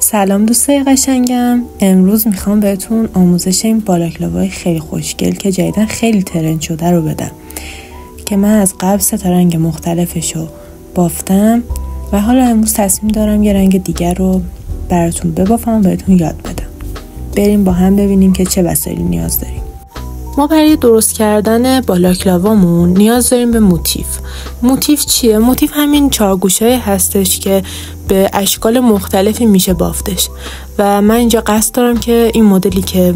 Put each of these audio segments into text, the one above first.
سلام دوستای قشنگم. امروز میخوام بهتون آموزش این بالاکلاوای خیلی خوشگل که جدیدن خیلی ترند شده رو بدم که من از قبل 3 رنگ مختلفشو بافتم و حالا امروز تصمیم دارم یه رنگ دیگر رو براتون ببافم و بهتون یاد بدم. بریم با هم ببینیم که چه وسایلی نیاز داریم. ما برای درست کردن بالاکلاوامون نیاز داریم به موتیف. موتیف چیه؟ موتیف همین 4 گوشه‌ای هستش که به اشکال مختلفی میشه بافتش و من اینجا قصد دارم که این مدلی که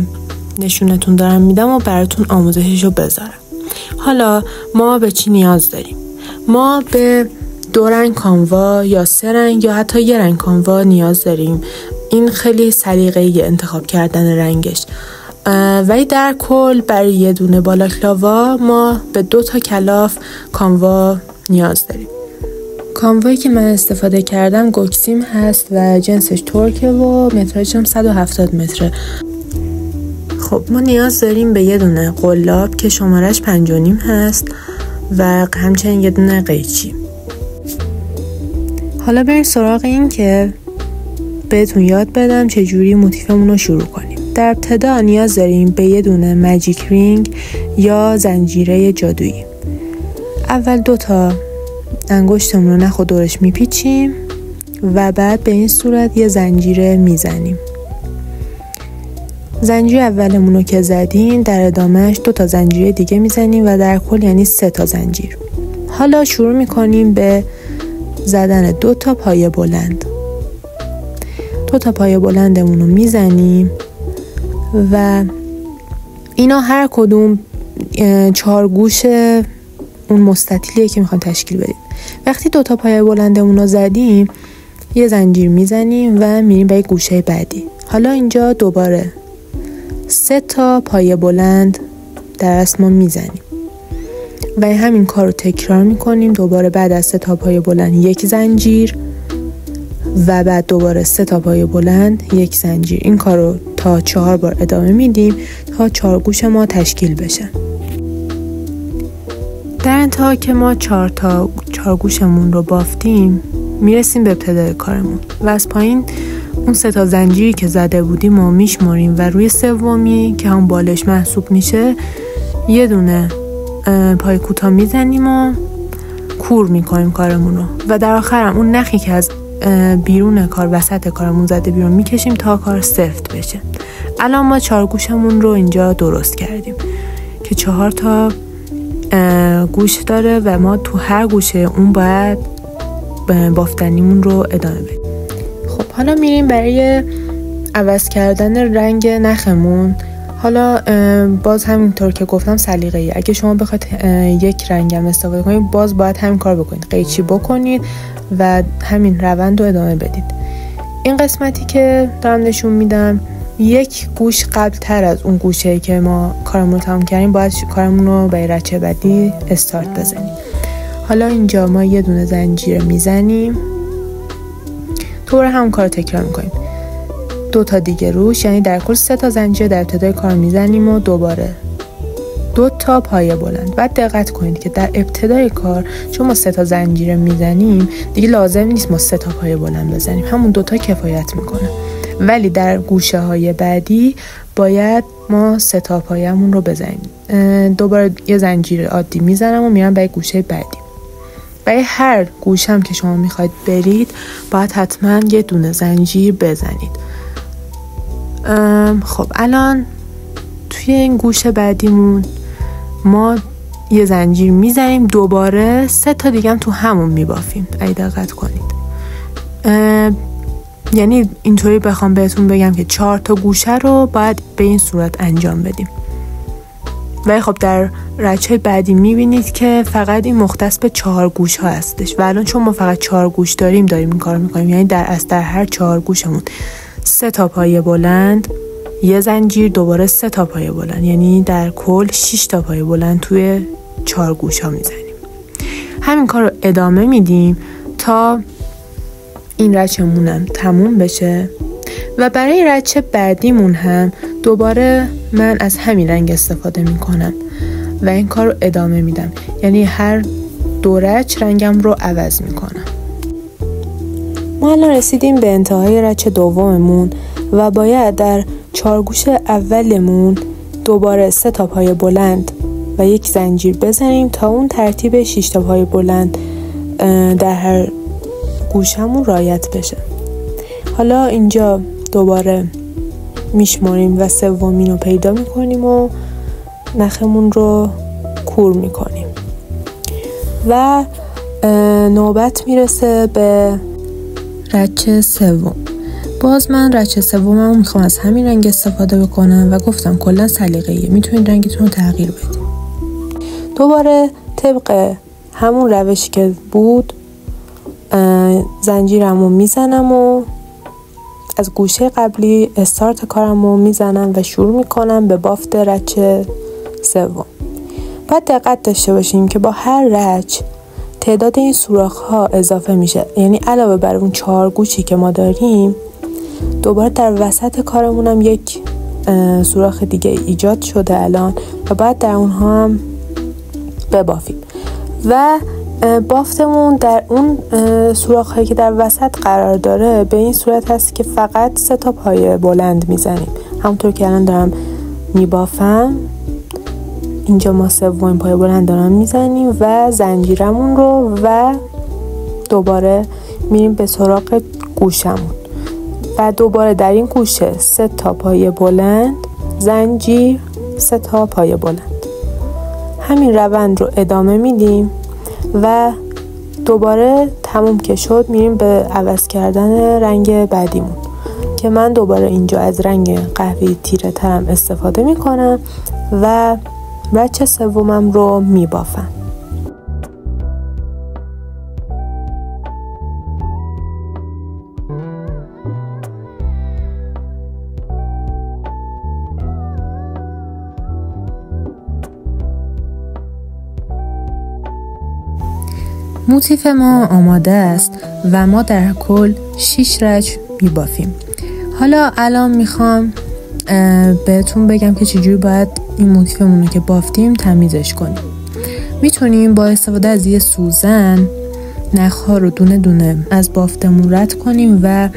نشونتون دارم میدم و براتون آموزششو بذارم. حالا ما به چی نیاز داریم؟ ما به 2 رنگ کانوا یا 3 رنگ یا حتی 1 رنگ کانوا نیاز داریم. این خیلی سلیقه‌ای انتخاب کردن رنگش. ولی در کل برای یه دونه بالاکلاوا ما به 2 کلاف کانوا نیاز داریم. کانوایی که من استفاده کردم گوکسیم هست و جنسش ترکه و متراژش هم 170 متره. خب ما نیاز داریم به یه دونه قلاب که شمارش 5.5 هست و همچنین یه دونه قیچی. حالا بریم سراغ این که بهتون یاد بدم چجوری موتیفمون رو شروع کنیم. در ابتدا نیاز داریم به یه دونه ماجیک رینگ یا زنجیره جادویی. اول 2 انگشتمون رو نخ و دورش میپیچیم و بعد به این صورت یه زنجیره میزنیم. زنجیر اولمون رو که زدیم در ادامهش 2 زنجیره دیگه میزنیم و در کل یعنی 3 زنجیر. حالا شروع میکنیم به زدن 2 پایه بلند. 2 پایه بلندمون رو میزنیم و اینا هر کدوم 4 گوش اون مستطیلیه که میخوام تشکیل بدیم. وقتی 2 پایه بلندمون رو زدیم یه زنجیر میزنیم و میریم به گوشه بعدی. حالا اینجا دوباره 3 پایه بلند در اصل ما میزنیم و همین کار رو تکرار میکنیم. دوباره بعد از 3 پایه بلند 1 زنجیر و بعد دوباره 3 پایه بلند 1 زنجیر. این کار رو تا 4 بار ادامه میدیم تا 4 گوش ما تشکیل بشه. در انتها که ما 4 گوشمون رو بافتیم میرسیم به ابتدای کارمون و از پایین اون 3 زنجیری که زده بودیم و میشماریم و روی سومی که هم بالش محسوب میشه یه دونه پای کوتاه میزنیم و کور میکنیم کارمون رو و در آخرم اون نخی که از بیرون کار وسط کارمون زده بیرون میکشیم تا کار سفت بشه. الان ما 4 گوشمون رو اینجا درست کردیم که 4 گوش داره و ما تو هر گوشه اون باید بافتنیمون رو ادامه بدیم. خب حالا میریم برای عوض کردن رنگ نخمون. حالا باز همینطور که گفتم سلیقه‌ای. اگه شما بخواید 1 رنگ هم استفاده کنید باز باید همین کار بکنید. قیچی بکنید و همین روند رو ادامه بدید. این قسمتی که دارم نشون میدم 1 گوش قبل تر از اون گوشه که ما کارمون رو تمام کردیم باید کارمون رو به رچه بعدی استارت بزنیم. حالا اینجا ما یه دونه زنجیر میزنیم، دوباره همون کار رو تکرار میکنیم. 2 دیگه روش، یعنی در کل 3 زنجیر در ابتدای کار میزنیم و دوباره 2 پایه بلند. بعد دقت کنید که در ابتدای کار چون ما 3 زنجیر میزنیم دیگه لازم نیست ما 3 پایه بلند بزنیم، همون 2 کفایت میکنه. ولی در گوشه های بعدی باید ما 3 پایه‌مون رو بزنیم. دوباره یه زنجیر عادی میزنم و میرم به گوشه بعدی. برای هر گوشم که شما میخواید برید باید حتما یه دونه زنجیر بزنید. خب الان توی این گوشه بعدیمون ما یه زنجیر میزنیم، دوباره 3 دیگه هم تو همون میبافیم. اگه دقت کنید یعنی اینطوری بخوام بهتون بگم که 4 گوشه رو باید به این صورت انجام بدیم. ولی خب در رچه بعدی میبینید که فقط این مختص به 4 گوش ها هستش و الان چون ما فقط 4 گوش داریم این کار میکنیم. یعنی در هر 4 گوشمون 3 پایه بلند، یه زنجیر، دوباره 3 پایه بلند، یعنی در کل 6 پایه بلند توی 4 گوش ها میزنیم. همین کار رو ادامه میدیم تا این رچه‌مونم تموم بشه و برای رچه بعدیمون هم دوباره من از همین رنگ استفاده میکنم و این کار رو ادامه میدم. یعنی هر 2 رنگم رو عوض میکنم. ما الان رسیدیم به انتهای رچ دوممون و باید در چارگوش اولمون دوباره 3 تا پایه بلند و 1 زنجیر بزنیم تا اون ترتیب 6 تا پایه بلند در هر گوشمون رعایت بشه. حالا اینجا دوباره میشماریم و سومین رو پیدا میکنیم و نخمون رو کور میکنیم و نوبت میرسه به رچ سوم. باز من رچ سوممو میخوام از همین رنگ استفاده بکنم و گفتم کلا سلیقه‌ایه، میتونید رنگتون رو تغییر بدید. دوباره طبق همون روشی که بود زنجیرمو میزنم و از گوشه قبلی استارت کارمو میزنم و شروع میکنم به بافت رچ سوم. باید دقت داشته باشیم که با هر رچ تعداد این سوراخ ها اضافه میشه، یعنی علاوه بر اون 4 گوشی که ما داریم دوباره در وسط کارمونم 1 سوراخ دیگه ایجاد شده الان و باید در اونها هم ببافیم و بافتمون در اون سوراخ هایی که در وسط قرار داره به این صورت هست که فقط 3 تا پایه بلند میزنیم. همونطور که الان دارم میبافم اینجا ما 3مین پایه بلند دارم میزنیم و زنجیرمون رو و دوباره میریم به سراغ گوشمون و دوباره در این گوشه 3 تا پایه بلند، زنجیر، 3 تا پایه بلند. همین روند رو ادامه میدیم و دوباره تموم که شد میریم به عوض کردن رنگ بعدیمون که من دوباره اینجا از رنگ قهوه‌ای تیره ترم استفاده میکنم و رچ سومم رو میبافم. موتیف ما آماده است و ما در کل 6 رچ میبافیم. حالا الان میخوام بهتون بگم که چجوری باید این موتیفمون رو که بافتیم تمیزش کنیم. میتونیم با استفاده از یه سوزن نخ‌ها رو دونه دونه از بافتمون رد کنیم و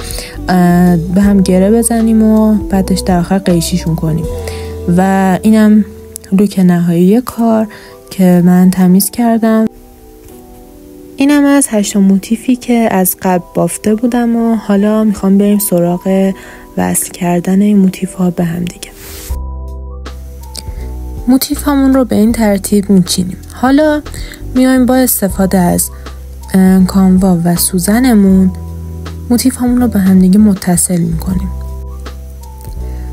به هم گره بزنیم و بعدش در آخر قیشیشون کنیم و اینم لوک نهایی کار که من تمیز کردم. اینم از 8 موتیفی که از قبل بافته بودم و حالا میخوام بریم سراغ وصل کردن این موتیف ها به هم دیگه. موتیف همون رو به این ترتیب میچینیم. حالا میایم با استفاده از کانوا و سوزنمون موتیف همون رو به هم دیگه متصل میکنیم.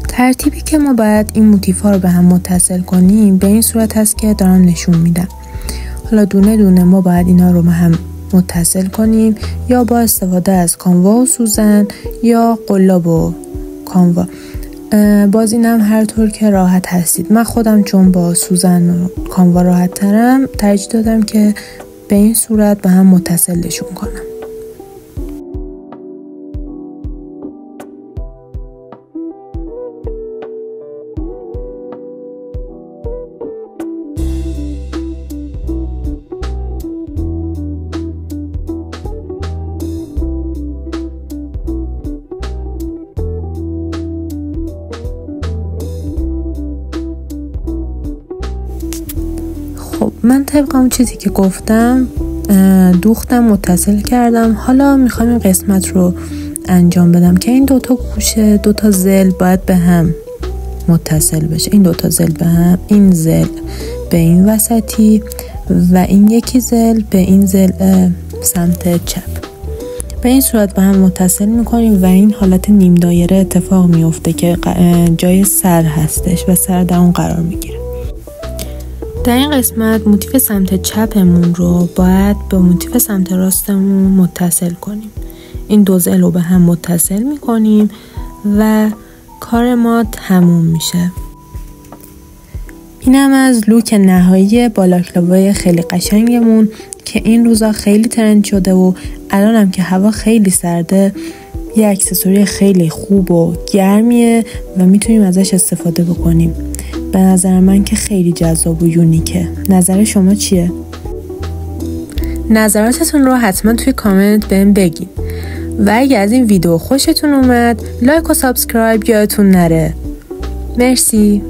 ترتیبی که ما باید این موتیف ها رو به هم متصل کنیم به این صورت هست که دارم نشون میدم. حالا دونه دونه ما باید اینا رو به هم متصل کنیم یا با استفاده از کانوا و سوزن یا قلاب و کانوا. باز اینم هر طور که راحت هستید. من خودم چون با سوزن و کانوا راحت ترم ترجیح دادم که به این صورت به هم متصلشون کنم. من طبق اون چیزی که گفتم دوختم متصل کردم. حالا میخوام این قسمت رو انجام بدم که این 2 تا گوشه 2 تا زل باید به هم متصل بشه. این 2 تا زل به هم، این زل به این وسطی و این یکی زل به این زل سمت چپ. به این صورت به هم متصل میکنیم و این حالت نیم دایره اتفاق میفته که جای سر هستش و سر در اون قرار میگیره. در این قسمت موتیف سمت چپمون رو باید به موتیف سمت راستمون متصل کنیم. این 2 زل رو به هم متصل میکنیم و کار ما تموم میشه. اینم از لوک نهایی بالاکلاوای خیلی قشنگمون که این روزا خیلی ترند شده و الانم که هوا خیلی سرده یه اکسسوری خیلی خوب و گرمیه و میتونیم ازش استفاده بکنیم. به نظر من که خیلی جذاب و یونیکه. نظر شما چیه؟ نظراتتون رو حتما توی کامنت بهم بگید و اگه از این ویدیو خوشتون اومد لایک و سابسکرایب یادتون نره. مرسی.